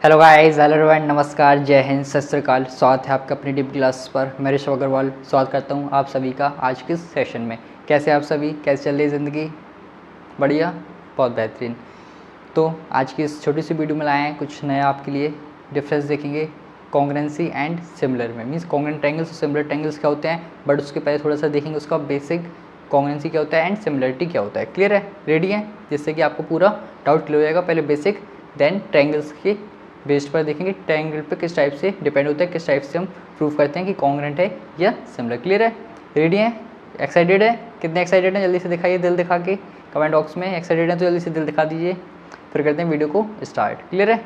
Hello guys, hello everyone, नमस्कार, जय हिंद, सत श्री अकाल। स्वागत है आपका अपनी डिप क्लास पर। मैं ऋषभ अग्रवाल स्वागत करता हूं आप सभी का आज के सेशन में। कैसे आप सभी, कैसे चल रही है ज़िंदगी? बढ़िया, बहुत बेहतरीन। तो आज की इस छोटी सी वीडियो में लाए हैं कुछ नया आपके लिए। डिफरेंस देखेंगे कॉन्ग्रुएंसी एंड सिमिलर में। मीन्स कॉन्ग्रुएंट ट्रायंगल्स और सिमिलर ट्रायंगल्स क्या होते हैं, बट उसके पहले थोड़ा सा देखेंगे उसका बेसिक कॉन्ग्रुएंसी क्या होता है एंड सिमिलरिटी क्या होता है। क्लियर है, रेडी है? जिससे कि आपको पूरा डाउट क्लियर हो जाएगा। पहले बेसिक, देन ट्रायंगल्स के बेस्ड पर देखेंगे ट्रायंगल पे किस टाइप से डिपेंड होता है, किस टाइप से हम प्रूव करते हैं कि कॉन्ग्रुएंट है या सिमिलर। क्लियर है, रेडी है, एक्साइटेड है? कितने एक्साइटेड हैं जल्दी से दिखाइए दिल दिखा के कमेंट बॉक्स में। एक्साइटेड है तो जल्दी से दिल दिखा दीजिए। फिर करते हैं वीडियो को स्टार्ट। क्लियर है,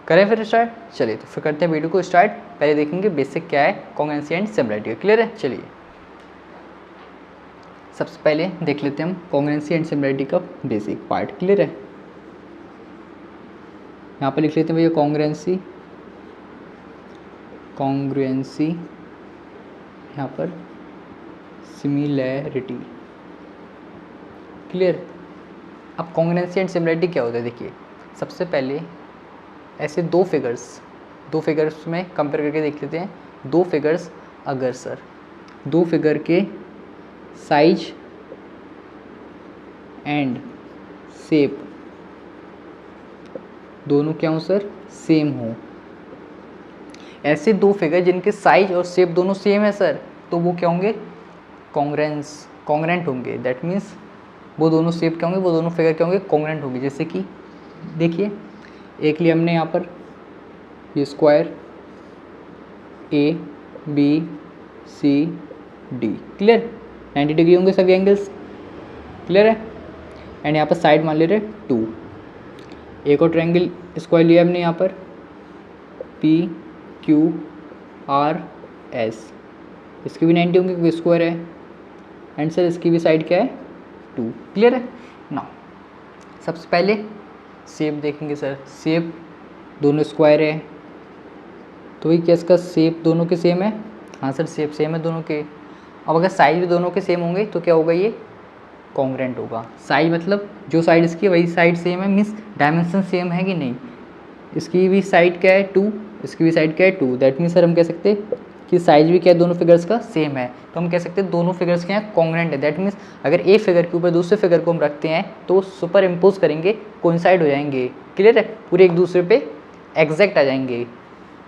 करें फिर स्टार्ट? चलिए तो फिर करते हैं वीडियो को स्टार्ट। पहले देखेंगे बेसिक क्या है कॉन्ग्रुएंसी एंड सिमिलरिटी। क्लियर है, चलिए सबसे पहले देख लेते हैं हम कॉन्ग्रुएंसी एंड सिमिलरिटी का बेसिक पार्ट। क्लियर है, यहाँ पर लिख लेते हैं भैया कॉन्ग्रुएंसी, कॉन्ग्रुएंसी यहाँ पर सिमिलैरिटी। क्लियर। अब कॉन्ग्रुएंसी एंड सिमिलैरिटी क्या होता है, देखिए सबसे पहले ऐसे दो फिगर्स में कंपेयर करके देख लेते हैं। दो फिगर्स अगर सर दो फिगर के साइज एंड शेप दोनों क्या हो सर, सेम हो। ऐसे दो फिगर जिनके साइज और शेप दोनों सेम है सर, तो वो क्या होंगे, कॉन्ग्रुएंट होंगे। दैट मीन्स वो दोनों शेप क्या होंगे, वो दोनों फिगर क्या होंगे, कॉन्ग्रुएंट होंगे। जैसे कि देखिए एक लिए हमने यहाँ पर ये square A B C D. Clear, 90 degree होंगे सभी एंगल्स। क्लियर है, एंड यहाँ पर साइड मान ले रहे 2। एक और ट्रायंगल स्क्वायर लिया हमने यहाँ पर पी क्यू आर एस। इसकी भी 90 होंगे क्योंकि स्क्वायर है, एंड सर इसकी भी साइड क्या है 2। क्लियर है ना। सबसे पहले शेप देखेंगे सर, शेप दोनों स्क्वायर है तो वही क्या इसका शेप दोनों के सेम है। हाँ सर, शेप सेम है दोनों के। अब अगर साइज भी दोनों के सेम होंगे तो क्या होगा, ये कॉन्ग्रुएंट होगा। साइज मतलब जो साइड इसकी वही साइड सेम है, मीन्स डायमेंशन सेम है कि नहीं। इसकी भी साइड क्या है 2, इसकी भी साइड क्या है 2। दैट मीन्स सर हम कह सकते हैं कि साइज भी क्या है दोनों फिगर्स का सेम है, तो हम कह सकते हैं दोनों फिगर्स क्या हैं, कॉन्ग्रुएंट है। दैट मीन्स अगर एक फिगर के ऊपर दूसरे फिगर को हम रखते हैं तो सुपर इम्पोज करेंगे, कोइंसाइड हो जाएंगे। क्लियर है, पूरे एक दूसरे पे एग्जैक्ट आ जाएंगे।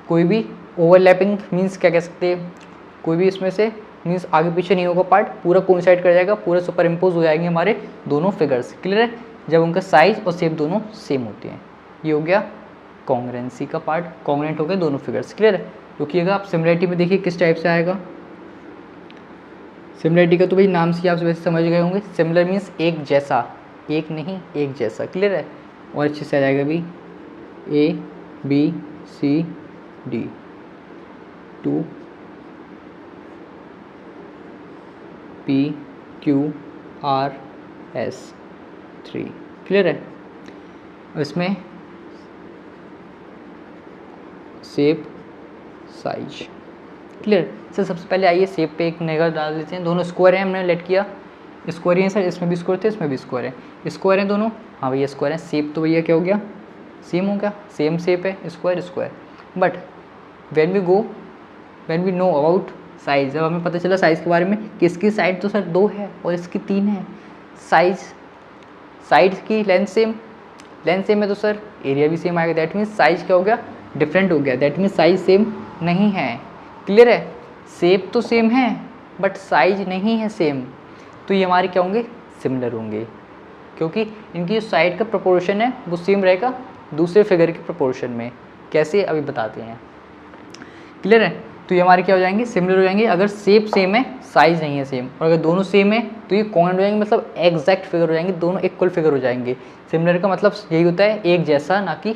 कोई भी ओवरलैपिंग मीन्स क्या कह सकते हैं, कोई भी इसमें से मीन्स आगे पीछे नहीं होगा पार्ट, पूरा कोइंसाइड कर जाएगा, पूरा सुपर इम्पोज हो जाएंगे हमारे दोनों फिगर्स। क्लियर है, जब उनका साइज और शेप दोनों सेम होते हैं। ये हो गया कॉन्ग्रुएंसी का पार्ट, कॉन्ग्रुएंट हो गए दोनों फिगर्स। क्लियर है, क्योंकि अगर आप सिमिलरिटी में देखिए किस टाइप से आएगा। सिमिलरिटी का तो भाई नाम से आप वैसे समझ गए होंगे। सिमिलर मीन्स एक जैसा, एक नहीं एक जैसा। क्लियर है, और अच्छे से आ जाएगा भी A B C D 2 P Q R S 3। Clear है, इसमें शेप साइज। क्लियर सर, सबसे पहले आइए शेप पे एक नज़र डाल देते हैं। दोनों स्क्वायर हैं, हमने लेट किया स्क्वायर ही है सर, इसमें भी स्क्वायर थे इसमें भी स्क्वायर है। स्क्वायर हैं दोनों, हाँ भैया स्क्वायर है। शेप तो भैया क्या हो गया, सेम हो गया, सेम शेप है, square square. But when we know about size, जब हमें पता चला साइज़ के बारे में कि इसकी साइड तो सर 2 है और इसकी 3 है, साइड की लेंथ सेम है तो सर एरिया भी सेम आएगा। दैट मीन्स साइज क्या हो गया, डिफरेंट हो गया। दैट मीन्स साइज सेम नहीं है। क्लियर है, शेप तो सेम है बट साइज नहीं है सेम, तो ये हमारे क्या होंगे, सिमिलर होंगे, क्योंकि इनकी जो साइड का प्रोपोर्शन है वो सेम रहेगा दूसरे फिगर के प्रोपोर्शन में। कैसे, अभी बताते हैं। क्लियर है, तो ये हमारे क्या हो जाएंगे, सिमिलर हो जाएंगे अगर शेप सेम है साइज नहीं है सेम। और अगर दोनों सेम है तो ये कॉन्ग्रुएंट हो जाएंगे, मतलब एग्जैक्ट फिगर हो जाएंगे, दोनों इक्वल फिगर हो जाएंगे। सिमिलर का मतलब यही होता है एक जैसा, ना कि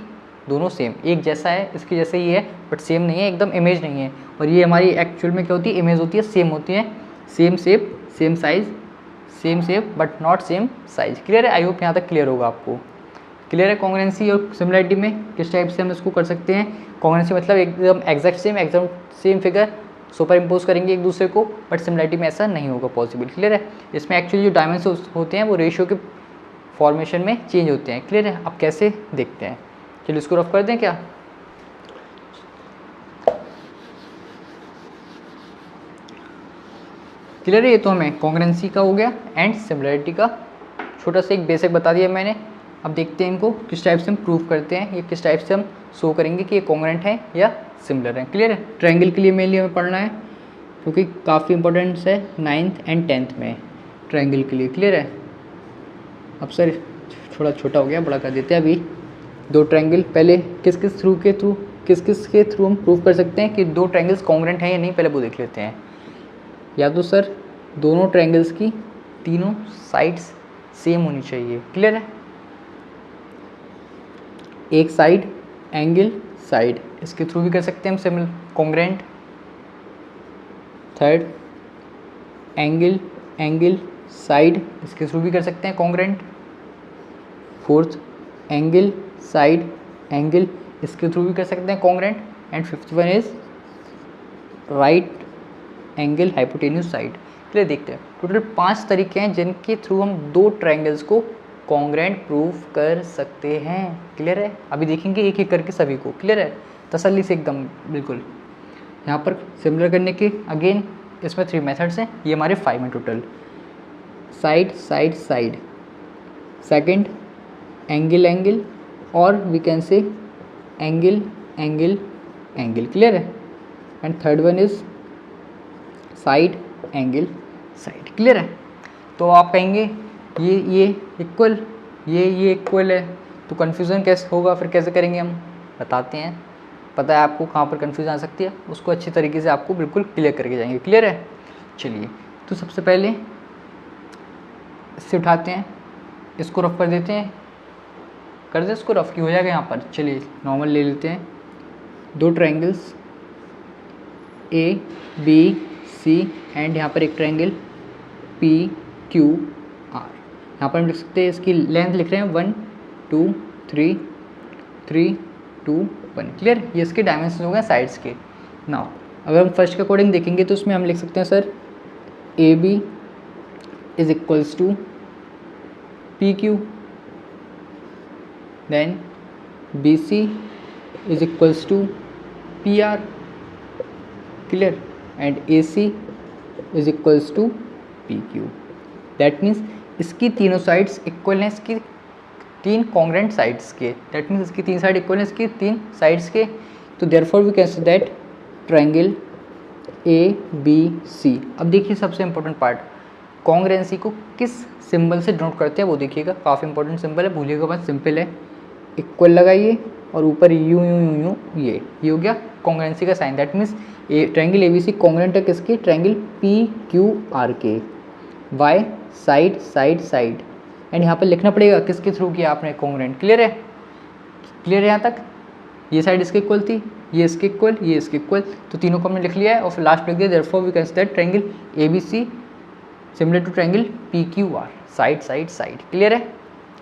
दोनों सेम। एक जैसा है, इसकी जैसे ही है बट सेम नहीं है, एकदम इमेज नहीं है। और ये हमारी एक्चुअल में क्या होती है, इमेज होती है, सेम होती है, same shape same size, same shape but not same size. Clear है, आई होप यहाँ तक क्लियर होगा आपको। क्लियर है, कॉन्ग्रुएंसी और सिमिलरिटी में किस टाइप से हम इसको कर सकते हैं। कॉन्ग्रुएंसी मतलब एकदम exact same figure super impose करेंगे एक दूसरे को, बट सिमिलरिटी में ऐसा नहीं होगा पॉसिबल। क्लियर है, इसमें एक्चुअली जो डायमेंशन होते हैं वो रेशियो के फॉर्मेशन में चेंज होते हैं। क्लियर है, अब कैसे देखते हैं। चलिए इसको रफ कर दें क्या? क्लियर है? ये तो हमें कॉन्ग्रेंसी का हो गया एंड सिमिलरिटी का छोटा सा एक बेसिक बता दिया मैंने। अब देखते हैं इनको किस टाइप से हम प्रूव करते हैं, ये किस टाइप से हम शो करेंगे कि ये कॉन्ग्रेंट है या सिमिलर है। क्लियर है? ट्रायंगल के लिए मेनली हमें पढ़ना है क्योंकि काफ़ी इंपॉर्टेंस है 9th एंड 10th में ट्रायंगल के लिए। क्लियर है? अब सर थोड़ा छोटा हो गया, बड़ा कर देते हैं। अभी दो ट्रायंगल, पहले किस किस के थ्रू हम प्रूव कर सकते हैं कि दो ट्रायंगल्स कॉन्ग्रेंट हैं या नहीं, पहले वो देख लेते हैं। या तो सर दोनों ट्रायंगल्स की तीनों साइड्स सेम होनी चाहिए। क्लियर है? एक साइड एंगल साइड, इसके थ्रू भी कर सकते हैं हम similar congruent. Third angle angle side, इसके थ्रू भी कर सकते हैं congruent. Fourth angle side angle, इसके थ्रू भी कर सकते हैं congruent. And fifth one is right angle hypotenuse side. चलिए देखते हैं, टोटल 5 तरीके हैं जिनके थ्रू हम दो ट्रायंगल्स को कॉन्ग्रेंट प्रूव कर सकते हैं। क्लियर है? अभी देखेंगे एक एक करके सभी को। क्लियर है? तसल्ली से एकदम बिल्कुल। यहाँ पर सिमिलर करने के अगेन इसमें 3 मेथड्स हैं, ये हमारे 5 हैं टोटल। Side side side, second angle angle, और we can say angle angle angle. Clear है? And third one is side angle side. Clear है? तो आप कहेंगे ये इक्वल, ये इक्वल है, तो कन्फ्यूज़न कैसे होगा, फिर कैसे करेंगे हम, बताते हैं। पता है आपको कहाँ पर कन्फ्यूज़न आ सकती है, उसको अच्छी तरीके से आपको बिल्कुल क्लियर करके जाएंगे। क्लियर है? चलिए, तो सबसे पहले इससे उठाते हैं, इसको रफ कर देते हैं, कर दे इसको रफ की हो जाएगा यहाँ पर। चलिए नॉर्मल ले लेते हैं, दो triangles A B C and यहाँ पर एक ट्रायंगल पी क्यू आर। यहाँ पर हम लिख सकते हैं, इसकी लेंथ लिख रहे हैं 1 2 3 3 2 1। क्लियर? ये इसके डायमेंशन हो गए साइड्स के। नाउ अगर हम फर्स्ट के अकॉर्डिंग देखेंगे तो उसमें हम लिख सकते हैं sir A B is equals to P Q, then B C is equals to P R. Clear? And A C is equals to P Q. That means इसकी तीनों साइड्स इक्वल हैं, इसकी 3 कॉन्ग्रेंट साइड्स के। That means इसकी 3 side equal हैं इसकी 3 sides के। तो therefore we can say that triangle A B C. अब देखिए सबसे इंपॉर्टेंट पार्ट, कॉन्ग्रेंसी को किस सिंबल से डिनोट करते हैं वो देखिएगा, काफ़ी इंपॉर्टेंट सिंबल है, भूलिएगा बात, सिंपल है। इक्वल लगाइए और ऊपर यू यू यू यू, ये हो गया कॉन्ग्रेंसी का sign. That means triangle A B C congruent है किसके, ट्रायंगल पी क्यू आर के। Why side side side, and यहाँ पर लिखना पड़ेगा किसके थ्रू किया आपने कॉन्ग्रेंट। क्लियर है? क्लियर है यहाँ तक? ये साइड इसके इक्वल थी, ये इसके इक्वल, ये इसके इक्वल, तो तीनों को हमने लिख लिया है और फिर लास्ट लिख दिया therefore we can say that triangle A B C similar to triangle P Q R, side side side. Clear है?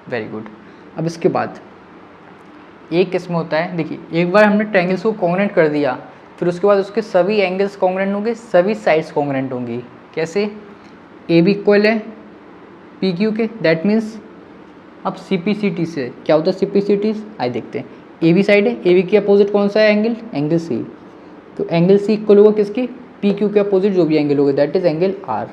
Very good. अब इसके बाद एक किस्म होता है, देखिए एक बार हमने ट्रायंगल्स को कॉन्ग्रेंट कर दिया, फिर उसके बाद उसके सभी एंगल्स कॉन्ग्रेंट होंगे, सभी साइड्स कॉन्ग्रेंट होंगी। कैसे? ए बी इक्वल है पी क्यू के, दैट मीन्स अब सी पी सी टी से क्या होता है, सी पी सी टी आइए देखते हैं। ए बी साइड है, ए बी के अपोजिट कौन सा है एंगल, एंगल सी, तो एंगल सी इक्वल होगा किसके, पी क्यू के अपोजिट जो भी एंगल होगा that is angle R.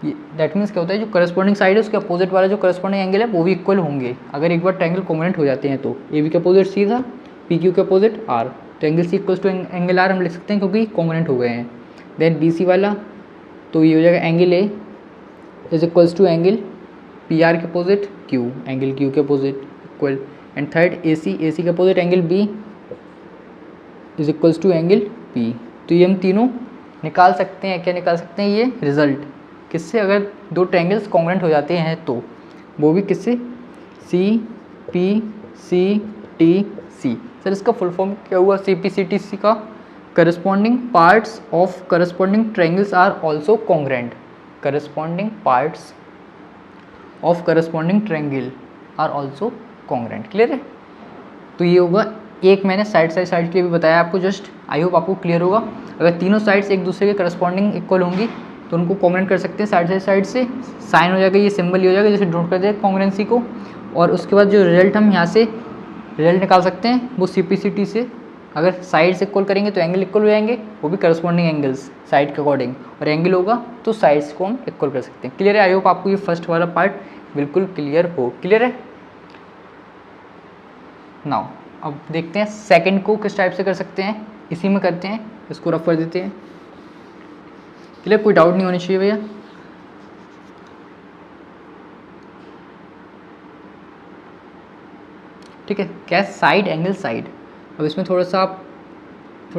That means क्या होता है, जो करस्पॉन्डिंग साइड है उसके अपोजिट वाला जो करस्पॉन्डिंग एंगल है वो भी इक्वल होंगे अगर एक बार ट्रायंगल कॉन्ग्रेंट हो जाते हैं। तो ए बी के अपोजिट सी था, पी क्यू के अपोजिट आर, तो angle C equals to angle R हम लिख सकते हैं क्योंकि कॉन्ग्रेंट हो गए हैं। देन बी सी वाला तो ये हो जाएगा angle A is equals to angle P R के अपोजिट क्यू, एंगल क्यू के opposite equal. And third A C के opposite angle B is equals to angle P. तो ये हम तीनों निकाल सकते हैं, क्या निकाल सकते हैं, ये रिजल्ट किससे, अगर दो ट्रायंगल्स कॉन्ग्रेंट हो जाते हैं तो वो भी किससे, C P C T C. Sir इसका फुल फॉर्म क्या हुआ, C P C T C का corresponding parts of corresponding triangles are also congruent, corresponding parts of corresponding triangle are also congruent. Clear है? तो ये होगा, एक मैंने साइड साइड के लिए भी बताया आपको, जस्ट आई होप आपको क्लियर होगा। अगर तीनों साइड्स एक दूसरे के करस्पॉन्डिंग इक्वल होंगी तो उनको कॉन्ग्रेंट कर सकते हैं साइड से, साइन हो जाएगा, ये सिंबल ही हो जाएगा जैसे डिनोट कर दिया कॉन्ग्रेंसी को। और उसके बाद जो रिजल्ट हम यहाँ से रिजल्ट निकाल सकते हैं वो CPCT से। अगर साइड्स इक्वल करेंगे तो एंगल इक्वल हो जाएंगे, वो भी करस्पॉन्डिंग एंगल्स साइड के अकॉर्डिंग, और एंगल होगा तो साइड्स को हम इक्वल कर सकते हैं। क्लियर है? आई होप आपको ये फर्स्ट वाला पार्ट बिल्कुल क्लियर हो। क्लियर है? नाउ अब देखते हैं सेकंड को किस टाइप से कर सकते हैं, इसी में करते हैं, इसको रफ कर देते हैं। क्लियर? कोई डाउट नहीं होनी चाहिए भैया। ठीक है, क्या साइड एंगल साइड। अब इसमें थोड़ा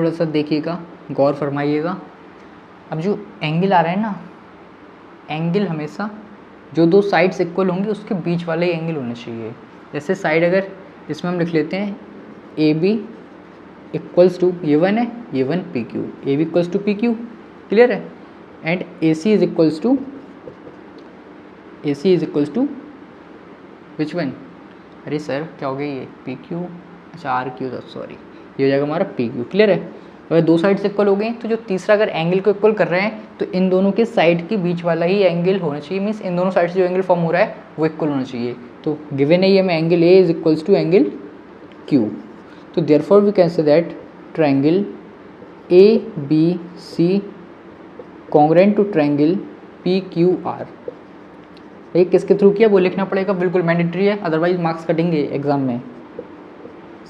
सा देखिएगा, गौर फरमाइएगा। अब जो एंगल आ रहा है ना, एंगल हमेशा जो दो साइड्स इक्वल होंगी उसके बीच वाले ही एंगल होने चाहिए। जैसे साइड अगर इसमें हम लिख लेते हैं AB इक्वल्स टू, ये 1 है, ये 1 PQ, AB equals to PQ। Clear है? And AC is equals to which one? अरे सर क्या हो गया ये PQ, अच्छा RQ, सॉरी, ये हो जाएगा हमारा PQ। क्लियर है? अगर दो साइड्स इक्वल हो गई तो जो तीसरा अगर एंगल को इक्वल कर रहे हैं तो इन दोनों के साइड के बीच वाला ही एंगल होना चाहिए। मीन्स इन दोनों साइड से जो एंगल फॉर्म हो रहा है वो इक्वल होना चाहिए। तो गिवन है ये हमें angle A is equals to angle Q। तो therefore we can say that triangle ABC congruent to triangle PQR। ये किसके थ्रू किया वो लिखना पड़ेगा, बिल्कुल मैंडेटरी है, अदरवाइज मार्क्स कटेंगे एग्जाम में।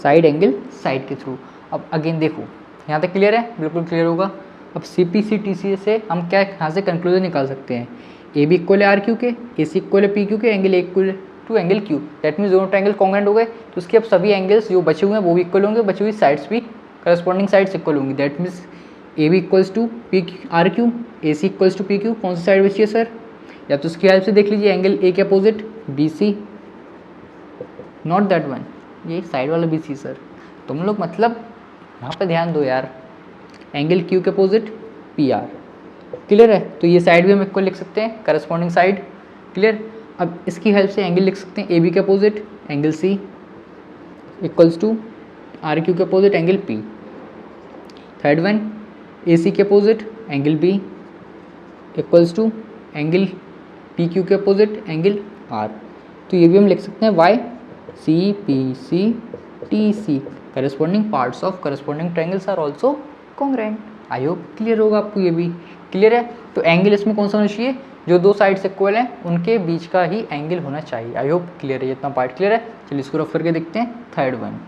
साइड एंगल साइड के थ्रू। अब अगेन देखो, यहाँ तक क्लियर है? बिल्कुल क्लियर होगा। अब CPCTC से हम क्या यहाँ से कंक्लूजन निकाल सकते हैं, AB इक्वल है RQ के, AC इक्वल है PQ के, angle A equal to angle Q। That means दोनों ट्रायंगल कॉन्ग्रुएंट हो गए, तो उसके अब सभी एंगल्स जो बचे हुए हैं वो भी इक्वल होंगे, बची हुई साइड्स भी करस्पॉन्डिंग साइड्स इक्वल होंगी। That means AB equals to RQ, AC equals to PQ। कौन सी साइड बची है सर? या तो उसकी हेल्प से देख लीजिए, एंगल A के opposite BC, not that one, ये साइड वाला BC सर। तुम लोग मतलब यहाँ पे ध्यान दो यार, एंगल Q के अपोजिट PR। क्लियर है? तो ये साइड भी हम इक्वल लिख सकते हैं, करस्पॉन्डिंग साइड। क्लियर? अब इसकी हेल्प से एंगल लिख सकते हैं AB के opposite angle C equals to RQ के opposite angle P। Third one AC के opposite angle B equals to angle PQ के अपोजिट एंगल R। तो ये भी हम लिख सकते हैं YCPCTC corresponding parts of corresponding triangles are also congruent. I hope clear होगा आपको ये भी। क्लियर है? तो एंगल इसमें कौन सा होना चाहिए, जो दो साइड्स इक्वल हैं उनके बीच का ही एंगल होना चाहिए। आई होप क्लियर है, इतना पार्ट क्लियर है। चलिए इसको रफ करके देखते हैं। थर्ड वन,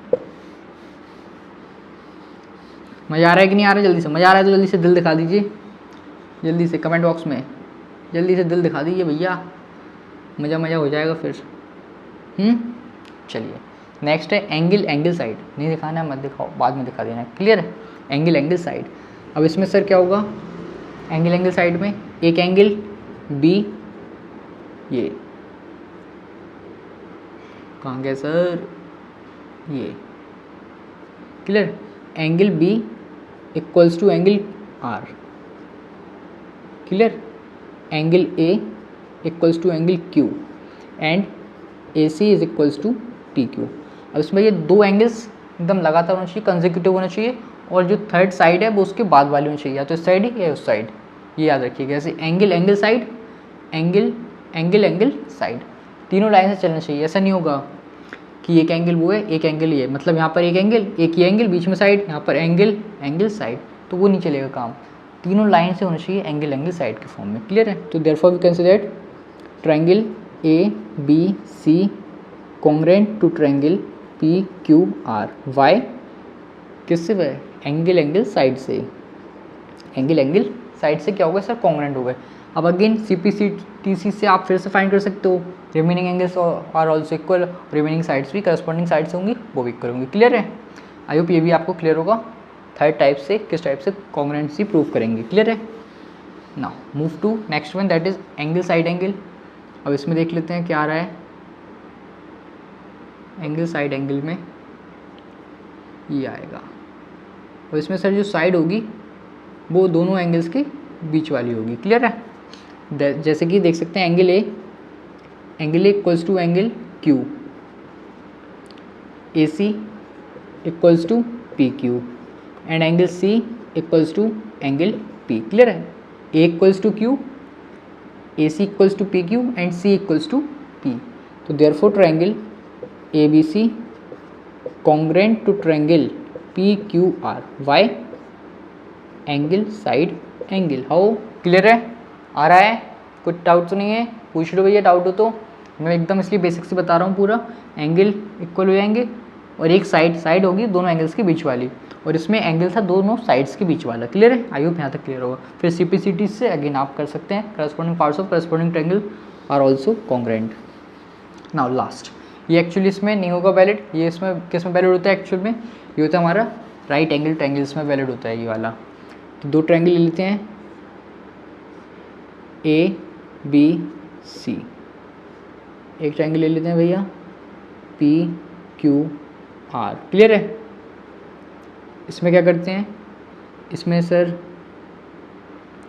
मज़ा आ रहा है कि नहीं आ रहा है? जल्दी से मज़ा आ रहा है तो जल्दी से दिल दिखा दीजिए, जल्दी से कमेंट बॉक्स में जल्दी से दिल दिखा दीजिए भैया, मज़ा हो जाएगा फिर। चलिए नेक्स्ट है एंगल एंगल साइड। नहीं दिखाना है मत दिखाओ, बाद में दिखा देना। क्लियर है? Angle angle side. अब इसमें सर क्या होगा, एंगल एंगल साइड में एक एंगल B, ये कहाँ गया सर, ये। Clear? Angle B equals to angle R। Clear? Angle A equals to angle Q and AC is equals to PQ। अब इसमें ये दो एंगल्स एकदम लगातार होना चाहिए, कंसेक्यूटिव होना चाहिए, और जो थर्ड साइड है वो उसके बाद वाली होनी चाहिए, या तो इस साइड ही या उस साइड। ये याद रखिएगा, जैसे angle angle side, angle angle angle side, तीनों लाइन से चलना चाहिए। ऐसा नहीं होगा कि एक एंगल वो है एक एंगल ये, मतलब यहाँ पर एक एंगल एक ही एंगल बीच में साइड, यहाँ पर एंगल एंगल साइड, तो वो नहीं चलेगा काम। तीनों लाइन से होना चाहिए एंगल एंगल साइड के फॉर्म में। क्लियर है? तो therefore we can say that triangle ABC congruent to triangle PQR। Why? किससे वह? एंगल एंगल साइड से। एंगल एंगल साइड से क्या होगा सर? कॉन्ग्रुएंट हो गए। अब अगेन CPCTC से आप फिर से फाइंड कर सकते हो, remaining angles are also equal, remaining sides भी करस्पॉन्डिंग साइड से होंगी, वो भी इक्वल होंगी। क्लियर है? आई होप ये भी आपको क्लियर होगा। थर्ड टाइप से किस टाइप से कॉन्ग्रुएंसी प्रूव करेंगे। क्लियर है? Now move to next one, that is angle side angle. अब इसमें देख लेते हैं क्या आ रहा है। एंगल साइड एंगल में ये आएगा, और इसमें सर जो साइड होगी वो दोनों एंगल्स के बीच वाली होगी। क्लियर है? जैसे कि देख सकते हैं angle A equals to angle Q, AC equals to PQ and angle C equals to angle P। Clear है? A equals to Q, AC equals to PQ and C equals to P। तो therefore triangle ABC congruent to triangle P Q R, why angle side angle. How, clear है, आ रहा है, कुछ doubt तो नहीं है, पूछ लो भैया डाउट हो तो। मैं एकदम इसलिए बेसिक से बता रहा हूँ पूरा। एंगल इक्वल हो जाएंगे और एक साइड होगी दोनों एंगल्स के बीच वाली, और इसमें एंगल था दोनों साइड्स के बीच वाला। क्लियर है, आई होप यहाँ तक क्लियर होगा। फिर सिंप्लिसिटी से अगेन आप कर सकते हैं, corresponding parts of corresponding triangle are also congruent. Now last, ये एक्चुअली इसमें नहीं होगा वैलिड, ये इसमें किस में वैलिड होता है एक्चुअल में, ये होता है हमारा राइट एंगल ट्रायंगल्स में वैलिड होता है ये वाला। तो दो ट्रायंगल ले लेते हैं, ए बी सी, एक ट्रायंगल ले लेते हैं भैया पी क्यू आर। क्लियर है, इसमें क्या करते हैं, इसमें सर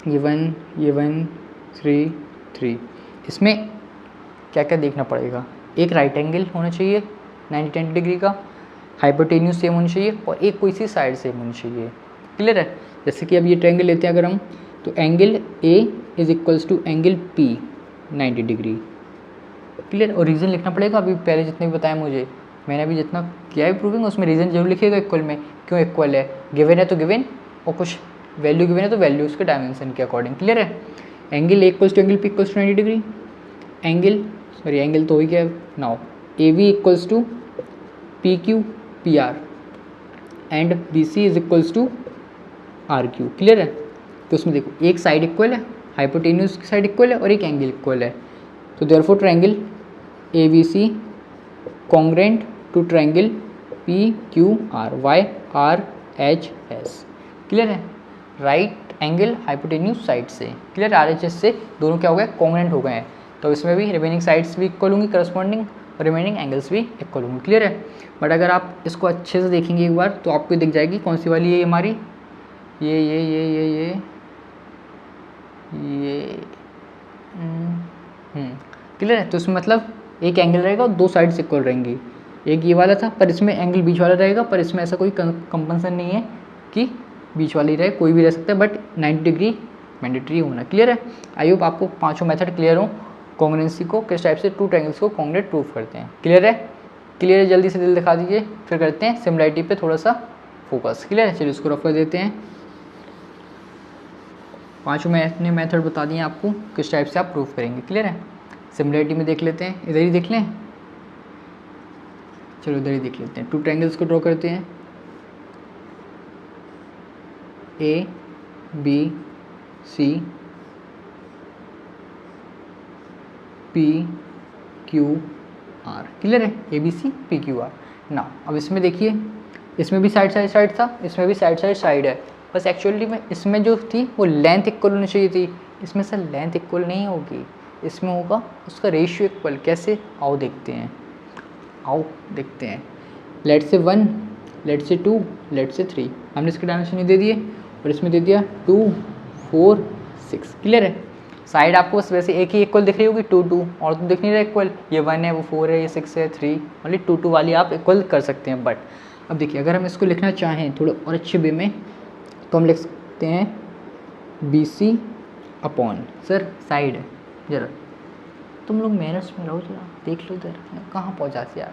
ये वन 3, इसमें क्या क्या देखना पड़ेगा, एक राइट एंगल होना चाहिए 90 डिग्री का, हाइपोटेन्यूज सेम होनी चाहिए और एक कोई सी साइड सेम होनी चाहिए। क्लियर है, जैसे कि अब ये ट्रायंगल लेते हैं अगर हम, तो angle A is equals to angle P 90 degree. Clear, और रीज़न लिखना पड़ेगा, अभी पहले जितने भी बताया मुझे, मैंने अभी जितना किया है प्रूविंग उसमें रीज़न जरूर लिखिएगा इक्वल में, क्यों इक्वल है, गिवन है तो गिवन, और कुछ वैल्यू गिवन है तो वैल्यू उसके डायमेंशन के अकॉर्डिंग। क्लियर है, angle A equals to angle P equals to 90 degree, angle तो हो ही गया। Now A B equals to P Q P R and B C is equals to R Q. Clear है, तो उसमें देखो एक साइड इक्वल है, हाइपोटेन्यूज की साइड इक्वल है और एक एंगल इक्वल है, तो therefore triangle A B C congruent to triangle P Q R, Y R H S. Clear है, राइट एंगल हाइपोटेन्यूज साइड से, क्लियर, आर एच एस से दोनों क्या हो गए, कॉन्ग्रेंट हो गए हैं, तो इसमें भी रिमेनिंग साइड्स भी इक्वल होंगी करस्पॉन्डिंग और रिमेनिंग एंगल्स भी इक्वल होंगे। क्लियर है, बट अगर आप इसको अच्छे से देखेंगे एक बार तो आपको दिख जाएगी कौन सी वाली है हमारी, ये क्लियर है, तो इसमें मतलब एक एंगल रहेगा और दो साइड्स इक्वल रहेंगी, एक ये वाला था पर इसमें एंगल बीच वाला रहेगा, पर इसमें ऐसा कोई कंपल्सन नहीं है कि बीच वाली रहे, कोई भी रह सकता है, बट 90 डिग्री मैंडेटरी होना। क्लियर है, आई होप आपको पांचों मेथड क्लियर हो, कॉन्ग्रेंसी को किस टाइप से टू ट्रायंगल्स को कॉन्ग्रेंट प्रूव करते हैं। क्लियर है, क्लियर है, जल्दी से दिल दिखा दीजिए, फिर करते हैं सिमिलरिटी पे थोड़ा सा फोकस। क्लियर है, चलिए इसको रफ कर देते हैं। पांचों मैंने मेथड बता दिए आपको किस टाइप से आप प्रूव करेंगे। क्लियर है, सिमिलरिटी में देख लेते हैं, इधर ही देख लें, चलो इधर ही देख लेते हैं। टू ट्रायंगल्स को ड्रॉ करते हैं, A B C P Q R. Clear है, A B C P Q R. ना अब इसमें देखिए, इसमें भी साइड था, इसमें भी साइड है, बस एक्चुअली में इसमें जो थी वो लेंथ इक्वल होनी चाहिए थी, इसमें सर लेंथ इक्वल नहीं होगी, इसमें होगा उसका रेशियो इक्वल। कैसे, आओ देखते हैं, लेट से 1, लेट से 2, लेट से 3, हमने इसके डायमेंशन नहीं दे दिए और इसमें दे दिया 2 4 6। क्लियर है, साइड आपको बस वैसे एक ही इक्वल दिख रही होगी 2 2, और तो दिख नहीं रहा इक्वल, ये 1 है वो 4 है ये 6 है 3, ओनली 2 2 वाली आप इक्वल कर सकते हैं। बट अब देखिए अगर हम इसको लिखना चाहें थोड़ा और अच्छे वे में तो हम लिख सकते हैं B C upon, sir side है, जरा तुम लोग मैनर्स में रहो, जरा देख लो इधर कहाँ पहुँचाते यार,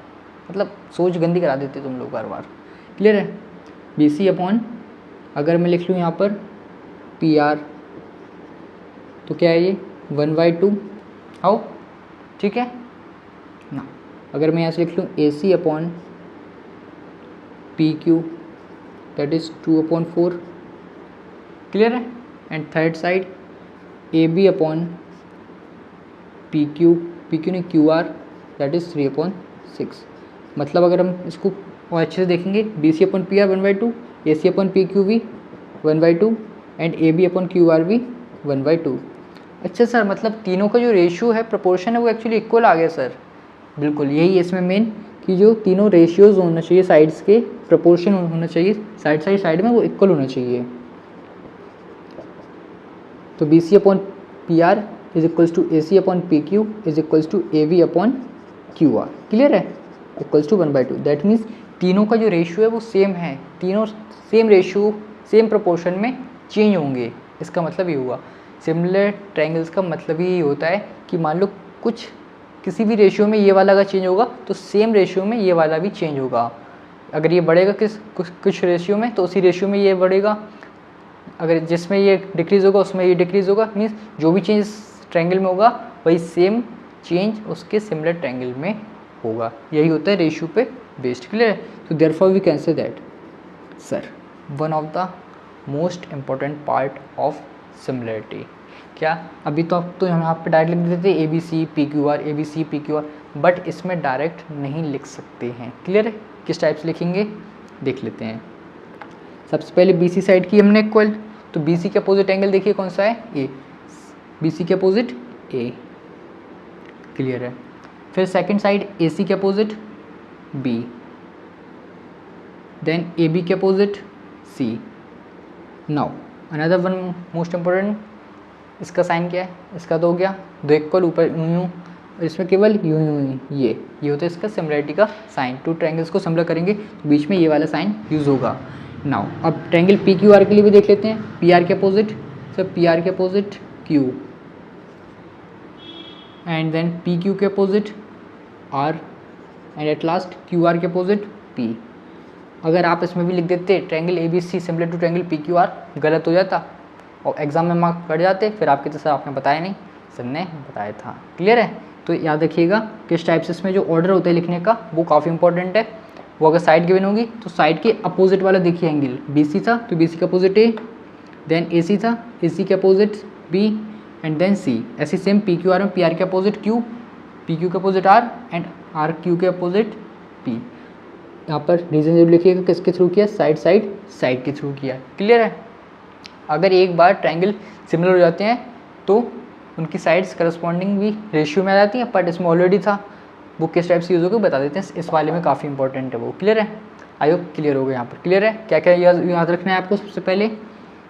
मतलब सोच गंदी करा देते तुम लोग हर बार। क्लियर है, बी सी अपॉन, अगर मैं लिख लूँ यहाँ पर पी आर, तो क्या है ये 1/2, आओ ठीक है ना। अगर मैं यहाँ से लिख लूँ A C upon P Q, that is 2/4। Clear है, and third side A B upon P Q नहीं क्यू आर, दैट इज़ 3/6। मतलब अगर हम इसको और अच्छे से देखेंगे, B C upon P R 1/2, A C upon P Q भी 1/2 and A B upon Q R भी 1/2। अच्छा सर, मतलब तीनों का जो रेशियो है, प्रोपोर्शन है, वो एक्चुअली इक्वल आ गया सर। बिल्कुल यही है इसमें मेन, कि जो तीनों रेशियोज होना चाहिए साइड्स के, प्रोपोर्शन होना चाहिए साइड में, वो इक्वल होना चाहिए। तो B C upon P R is equals to A C upon P Q is equals to A B upon Q R. Clear है, इक्वल्स टू 1/2। दैट मीन्स तीनों का जो रेशियो है वो सेम है, तीनों सेम रेशियो सेम प्रोपोर्शन में change होंगे। इसका मतलब ये हुआ, सिमिलर ट्रायंगल्स का मतलब ही होता है कि मान लो कुछ किसी भी रेशियो में ये वाला अगर चेंज होगा तो सेम रेशियो में ये वाला भी चेंज होगा। अगर ये बढ़ेगा कुछ रेशियो में तो उसी रेशियो में ये बढ़ेगा, अगर जिसमें ये डिक्रीज़ होगा उसमें ये डिक्रीज़ होगा। मीन्स जो भी चेंज ट्रायंगल में होगा वही सेम चेंज उसके सिमिलर ट्रायंगल में होगा। यही होता है रेशियो पे बेस्ड। क्लियर है? तो therefore we can say that sir one of the most important part of similarity क्या, अभी तो आप तो यहाँ पे डायरेक्ट लिख देते थे ABC PQR ABC PQR, but इसमें डायरेक्ट नहीं लिख सकते हैं। क्लियर है? किस टाइप से लिखेंगे देख लेते हैं। सबसे पहले BC साइड की हमने इक्वल, तो BC के अपोजिट एंगल देखिए कौन सा है, A। BC के अपोजिट A। क्लियर है? फिर सेकंड साइड AC के अपोजिट B, देन AB के opposite C। Now another one most important, इसका साइन क्या है, इसका तो हो गया दो इक्वल ऊपर यूं, और इसमें केवल यूं यूं ये होता है इसका सिमिलरिटी का साइन। टू ट्रायंगल्स को सिमिलर करेंगे तो बीच में ये वाला साइन यूज़ होगा। नाउ अब ट्रायंगल PQR के लिए भी देख लेते हैं। PR के अपोजिट सर PR के opposite Q, and then PQ के opposite R, and at last QR के अपोजिट P। अगर आप इसमें भी लिख देते triangle ABC similar to triangle PQR, गलत हो जाता और एग्जाम में मार्क कट जाते, फिर आपके तो सर आपने बताया नहीं, सर ने बताया था। क्लियर है? तो याद रखिएगा किस टाइप से इसमें जो ऑर्डर होता है लिखने का वो काफ़ी इंपॉर्टेंट है। वो अगर साइड गिवन होगी तो साइड के अपोजिट वाला देखिए एंगल BC था तो BC के अपोजिट A, देन AC था AC के opposite B, and then C। ऐसे सेम PQR में PR के अपोजिट Q, PQ के अपोजिट R, एंड RQ के अपोजिट P। यहाँ पर रीजन जरूर लिखिएगा किसके थ्रू किया, साइड के थ्रू किया। क्लियर है? अगर एक बार ट्रायंगल सिमिलर हो जाते हैं तो उनकी साइड्स करस्पॉन्डिंग भी रेशियो में आ जाती हैं, बट इसमें ऑलरेडी था वो किस टाइप से यूज़ होगा बता देते हैं। इस वाले में काफ़ी इंपॉर्टेंट है वो। क्लियर है? आई होप क्लियर हो गया यहाँ पर। क्लियर है? क्या क्या याद रखना है आपको, सबसे पहले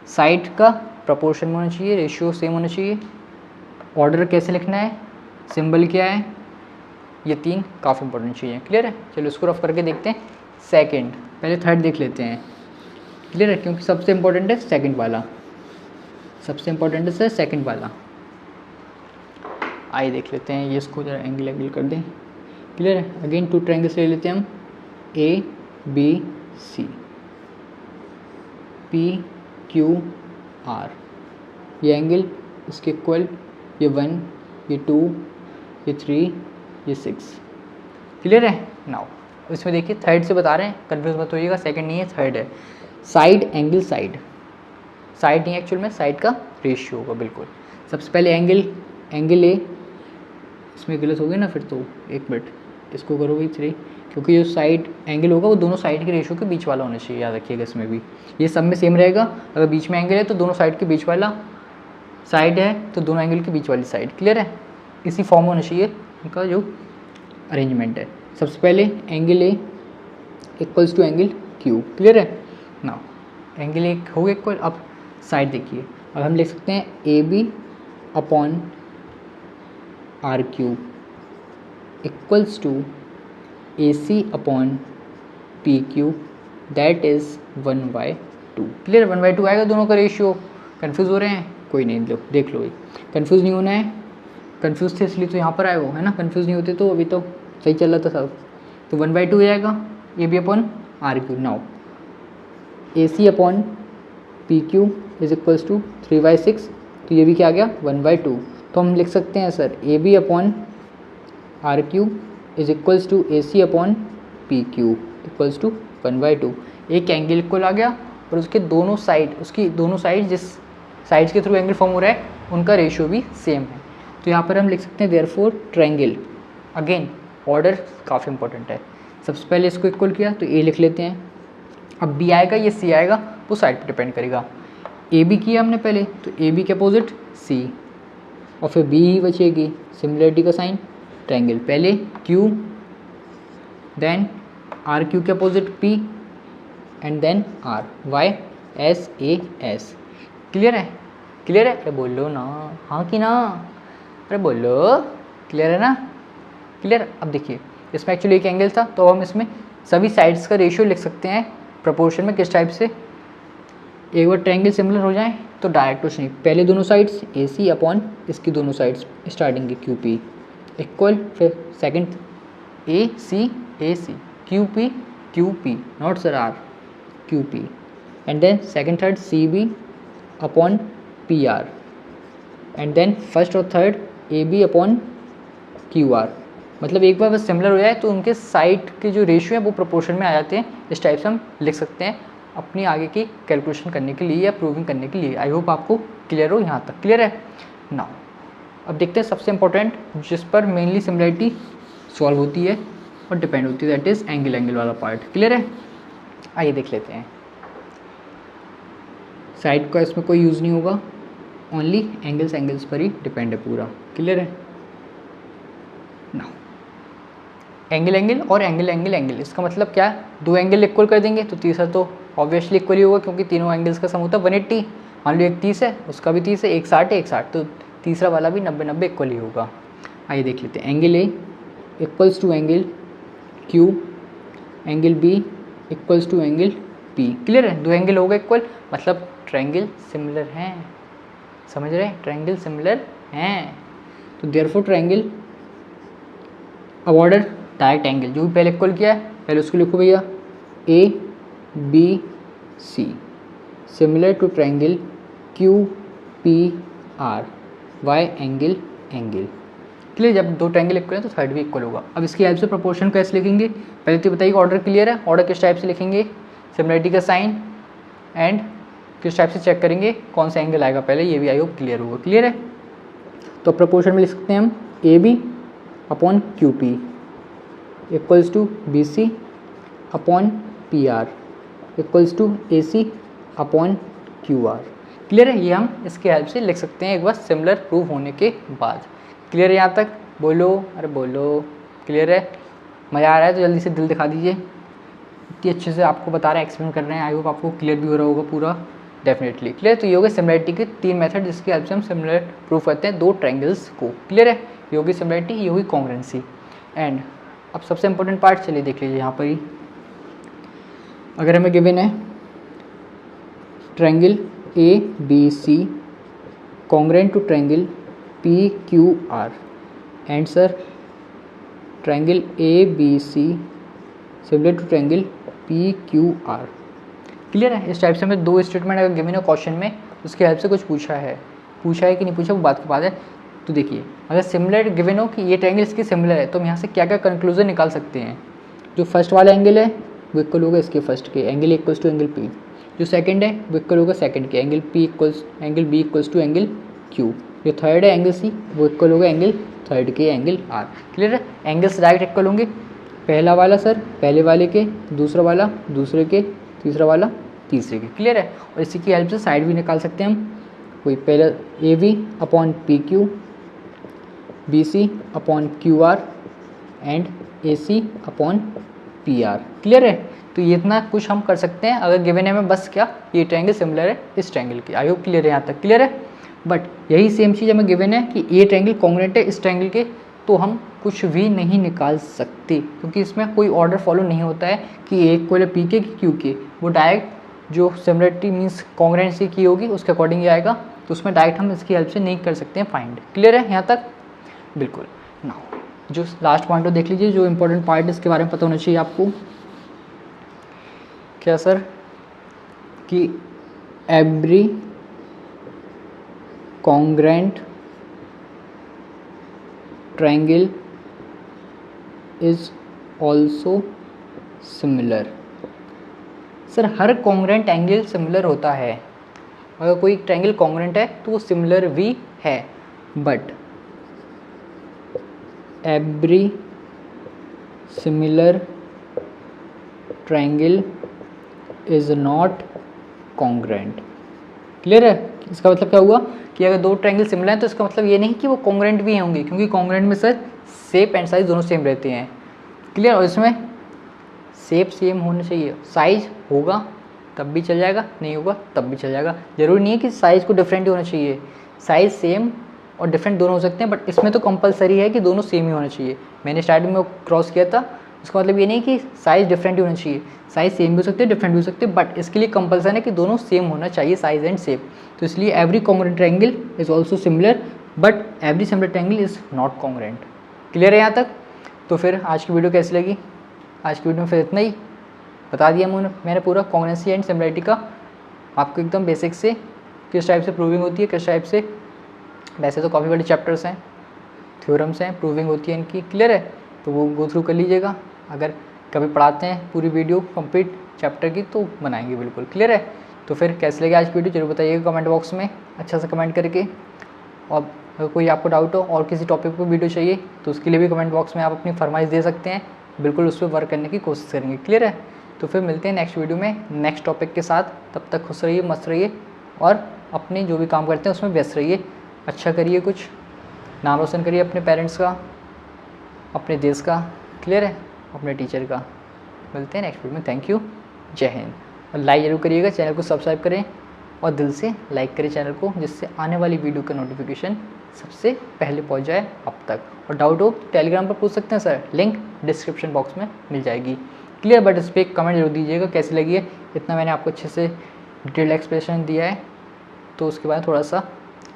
साइड का प्रपोर्शन में होना चाहिए, रेशियो सेम होना चाहिए, ऑर्डर कैसे लिखना है, सिंबल क्या है, ये तीन काफ़ी इंपॉर्टेंट चाहिए। क्लियर है? चलो इसको रफ करके देखते हैं। सेकेंड, पहले थर्ड देख लेते हैं। क्लियर है? क्योंकि सबसे इंपॉर्टेंट है सेकंड वाला, सबसे इंपॉर्टेंट है सर सेकंड वाला। आइए देख लेते हैं, ये इसको जरा एंगल कर दें। क्लियर है? अगेन टू ट्रायंगल्स ले लेते हैं हम, ABC PQR, ये एंगल इसके इक्वल, ये 1 ये 2 ये 3 ये 6। क्लियर है? नाउ इसमें देखिए थर्ड से बता रहे हैं, कन्फ्यूज मत होइएगा, सेकंड नहीं है थर्ड है। साइड एंगल साइड नहीं एक्चुअल में साइड का रेशियो होगा बिल्कुल। सबसे पहले एंगल ए, इसमें गलत हो गया ना फिर तो एक मिनट इसको करो भाई 3, क्योंकि जो साइड एंगल होगा वो दोनों साइड के रेशियो के बीच वाला होना चाहिए। याद रखिएगा इसमें भी ये सब में सेम रहेगा। अगर बीच में एंगल है तो दोनों साइड के बीच वाला, साइड है तो दोनों एंगल के बीच वाली साइड। क्लियर है? इसी फॉर्म होना चाहिए उनका जो अरेंजमेंट है। सबसे पहले angle A equals to angle Q. Clear है? ना एंगल ए हो गया इक्वल। अब साइड देखिए, अब हम लिख सकते हैं AB upon RQ equals to AC upon PQ, that is 1/2। Clear? 1/2 आएगा दोनों का रेशियो। कन्फ्यूज़ हो रहे हैं? कोई नहीं, लो देख लो भाई, कन्फ्यूज़ नहीं होना है। कन्फ्यूज़ थे इसलिए तो यहाँ पर आए हो, है ना। कन्फ्यूज़ नहीं होते तो अभी तो सही चल रहा था सब। तो 1/2 हो जाएगा AB upon RQ। Now AC upon PQ is equals to 3/6, तो ये भी क्या आ गया 1/2। तो हम लिख सकते हैं sir AB upon RQ is equals to AC upon PQ equals to 1/2। एक एंगल इक्वल आ गया और उसके दोनों साइड, उसकी दोनों साइड जिस साइड्स के थ्रू एंगल फॉर्म हो रहा है उनका रेशियो भी सेम है। तो यहाँ पर हम लिख सकते हैं देयरफॉर ट्रायंगल। अगेन ऑर्डर काफ़ी इंपॉर्टेंट है। सबसे पहले इसको इक्वल किया तो A लिख लेते हैं, अब B आएगा ये C आएगा, वो साइड पर डिपेंड करेगा। AB किया हमने पहले तो AB के अपोजिट C, और फिर B ही बचेगी, सिमिलरिटी का साइन ट्रायंगल। पहले Q, देन RQ के opposite P, and then R, YSAS। Clear है? क्लियर है? अरे बोलो ना, हाँ कि ना, अरे बोलो। क्लियर है ना? क्लियर? अब देखिए इसमें एक्चुअली एक एंगल था तो हम इसमें सभी साइड्स का रेशियो लिख सकते हैं प्रोपोर्शन में। किस टाइप से? एक बार ट्रायंगल सिमिलर हो जाए तो डायरेक्ट कुछ नहीं, पहले दोनों साइड्स AC अपॉन इसकी दोनों साइड्स स्टार्टिंग की QP इक्वल, फिर second AC QP Q P, not sir R, Q P, and then second third C B upon P R, and then first और थर्ड A B upon Q R. मतलब एक बार बस similar हो जाए तो उनके साइड के जो रेशियो है वो प्रोपोर्शन में आ जाते हैं। इस टाइप से हम लिख सकते हैं अपनी आगे की कैलकुलेशन करने के लिए या प्रूविंग करने के लिए। आई होप आपको क्लियर हो, यहाँ तक क्लियर है। नाउ अब देखते हैं सबसे इंपॉर्टेंट जिस पर मेनली सिमिलरिटी सॉल्व होती है और डिपेंड होती है, दैट इज़ एंगल एंगल वाला पार्ट। क्लियर है, आइए देख लेते हैं। साइड का इसमें कोई यूज़ नहीं होगा, ओनली एंगल्स पर ही डिपेंड है पूरा। क्लियर है। नाउ एंगल एंगल और एंगल एंगल एंगल, इसका मतलब क्या है, दो एंगल इक्वल कर देंगे तो तीसरा तो ऑब्वियसली इक्वल ही होगा क्योंकि तीनों एंगल्स का सम होता है 180। मान लो एक 30 है, उसका भी 30 है, एक 60 है, एक 60, तो तीसरा वाला भी 90-90 इक्वल ही होगा। आइए देख लेते हैं। Angle A equals to angle Q, angle B equals to angle P. Clear है, दो एंगल हो गए इक्वल, मतलब ट्रायंगल सिमिलर हैं। समझ रहे हैं, ट्रायंगल सिमिलर हैं। तो देयरफॉर ट्रायंगल अब ऑर्डर डायरेक्ट एंगल जो भी पहले इक्वल किया है पहले उसको लिखो भैया, A B C similar to triangle Q P R, why angle angle. Clear, जब दो ट्रायंगल इक्वल है तो थर्ड भी इक्वल होगा। अब इसकी हेल्प से प्रोपोर्शन कैसे लिखेंगे, पहले तो बताइए ऑर्डर क्लियर है। ऑर्डर किस टाइप से लिखेंगे, सिमिलरिटी का साइन एंड किस टाइप से चेक करेंगे कौन सा एंगल आएगा पहले, ये भी आई होप क्लियर होगा। क्लियर है, तो प्रोपोर्शन में लिख सकते हैं हम A B upon Q P equals to B C upon P R equals to A C upon Q R. Clear है, ये हम इसके हेल्प से लिख सकते हैं एक बार सिमिलर प्रूव होने के बाद। क्लियर है यहाँ तक, बोलो, अरे बोलो। क्लियर है, मज़ा आ रहा है तो जल्दी से दिल दिखा दीजिए। इतनी अच्छे से आपको बता रहे हैं, एक्सप्लेन कर रहे हैं, आई होप आपको क्लियर भी हो रहा होगा पूरा डेफिनेटली। क्लियर, तो ये हो गए सिमिलरिटी के तीन मेथड जिसकी हेल्प से हम सिमिलर प्रूव करते हैं दो ट्रायंगल्स को। क्लियर है, ये होगी सिमिलरिटी, ये होगी कॉन्ग्रुएंसी। एंड अब सबसे इंपॉर्टेंट पार्ट चलिए देख लीजिए यहाँ पर ही। अगर हमें गिवन है triangle A B C congruent to triangle P Q R, and sir triangle A B C similar to triangle P Q R. Clear है, इस टाइप से हमें दो स्टेटमेंट अगर गिवन है क्वेश्चन में उसके हेल्प से कुछ पूछा है कि नहीं पूछा वो बात की बात है। तो देखिए अगर सिमिलर गिवन हो कि ये ट्रायंगल इसकी सिमिलर है तो हम यहाँ से क्या क्या कंक्लूजन निकाल सकते हैं। जो फर्स्ट वाला एंगल है वो इक्वल होगा इसके फर्स्ट के, angle equals to angle P. जो सेकंड है वो इक्वल होगा सेकंड के, angle B equals to angle Q. जो थर्ड है एंगल सी वो इक्वल होगा एंगल थर्ड के, एंगल आर। क्लियर है, एंगल्स डायरेक्ट इक्वल होंगे, पहला वाला सर पहले वाले के, दूसरा वाला दूसरे के, तीसरा वाला तीसरे के। क्लियर है, और इसी की हेल्प से साइड भी निकाल सकते हैं हम। कोई पहले A B upon P Q, B C upon Q R and A C upon P R. Clear है, तो ये इतना कुछ हम कर सकते हैं अगर गिवन है हमें बस क्या ये ट्रायंगल सिमिलर है इस ट्रायंगल की। आई होप क्लियर है यहाँ तक। क्लियर है, बट यही सेम चीज़ हमें गिवन है कि ये ट्रायंगल कॉन्ग्रुएंट है इस ट्रायंगल के, तो हम कुछ भी नहीं निकाल सकते क्योंकि इसमें कोई ऑर्डर फॉलो नहीं होता है कि ए इक्वल है पी के क्यू के। वो डायरेक्ट जो सिमिलरिटी मीन्स कॉन्ग्रुएंसी की होगी उसके अकॉर्डिंग ही आएगा, तो उसमें डायरेक्ट हम इसकी हेल्प से नहीं कर सकते हैं फाइंड। क्लियर है यहाँ तक, बिल्कुल। नाउ जो लास्ट पॉइंट को देख लीजिए, जो इंपॉर्टेंट पार्ट है इसके बारे में पता होना चाहिए आपको। क्या सर, कि every congruent triangle is also similar. Sir her congruent angle similar होता है, अगर कोई ट्रायंगल कॉन्ग्रुएंट है तो वो सिमिलर भी है, but every similar triangle is not congruent. Clear है, इसका मतलब क्या हुआ कि अगर दो ट्रायंगल सिमिलर हैं तो इसका मतलब ये नहीं कि वो कॉन्ग्रुएंट भी होंगे, क्योंकि कॉन्ग्रुएंट में सर शेप एंड साइज दोनों सेम रहते हैं। क्लियर, और इसमें शेप सेम होना चाहिए, साइज होगा तब भी चल जाएगा, नहीं होगा तब भी चल जाएगा। जरूरी नहीं है कि साइज़ को डिफरेंट ही होना चाहिए, साइज़ सेम और डिफरेंट दोनों हो सकते हैं, बट इसमें तो कंपलसरी है कि दोनों सेम ही होना चाहिए। मैंने स्टार्टिंग में क्रॉस किया था, उसका मतलब ये नहीं कि साइज़ डिफरेंट ही होना चाहिए, साइज़ सेम भी हो सकते हैं डिफरेंट भी हो सकते हैं, बट इसके लिए कंपलसन है कि दोनों सेम होना चाहिए साइज एंड शेप। तो इसलिए every congruent triangle is also similar but every similar triangle is not congruent. Clear है यहाँ तक? तो फिर आज की वीडियो कैसी लगी? आज की वीडियो में फिर इतना ही। बता दिया मैंने पूरा कॉन्ग्रुएंसी एंड सिमिलरिटी का आपको एकदम बेसिक से, किस टाइप से प्रूविंग होती है, किस टाइप से, वैसे तो काफ़ी बड़े चैप्टर्स हैं, थ्योरम्स हैं, प्रूविंग होती है इनकी, क्लियर है। तो वो गो थ्रू कर लीजिएगा। अगर कभी पढ़ाते हैं पूरी वीडियो कंप्लीट चैप्टर की तो बनाएंगे बिल्कुल, क्लियर है। तो फिर कैसे लगे आज की वीडियो जरूर बताइएगा कमेंट बॉक्स में अच्छा से कमेंट करके। और अगर कोई आपको डाउट हो और किसी टॉपिक पर वीडियो चाहिए तो उसके लिए भी कमेंट बॉक्स में आप अपनी फरमाइश दे सकते हैं, बिल्कुल उस पर वर्क करने की कोशिश करेंगे, क्लियर है। तो फिर मिलते हैं नेक्स्ट वीडियो में नेक्स्ट टॉपिक के साथ। तब तक खुश रहिए, मस्त रहिए और अपने जो भी काम करते हैं उसमें व्यस्त रहिए, अच्छा करिए, कुछ नाम रोशन करिए अपने पेरेंट्स का, अपने देश का, क्लियर है, अपने टीचर का। मिलते हैं नेक्स्ट वीडियो में। थैंक यू, जय हिंद। और लाइक ज़रूर करिएगा, चैनल को सब्सक्राइब करें और दिल से लाइक करें चैनल को, जिससे आने वाली वीडियो का नोटिफिकेशन सबसे पहले पहुंच जाए आप तक। और डाउट हो टेलीग्राम पर पूछ सकते हैं सर, लिंक डिस्क्रिप्शन बॉक्स में मिल जाएगी, क्लियर। बट इस पर एक कमेंट जरूर दीजिएगा कैसी लगी है, इतना मैंने आपको अच्छे से डिटेल एक्सप्लेनेशन दिया है, तो उसके बाद थोड़ा सा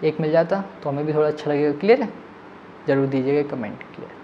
एक मिल जाता तो हमें भी थोड़ा अच्छा लगेगा, क्लियर है। ज़रूर दीजिएगा कमेंट, क्लियर।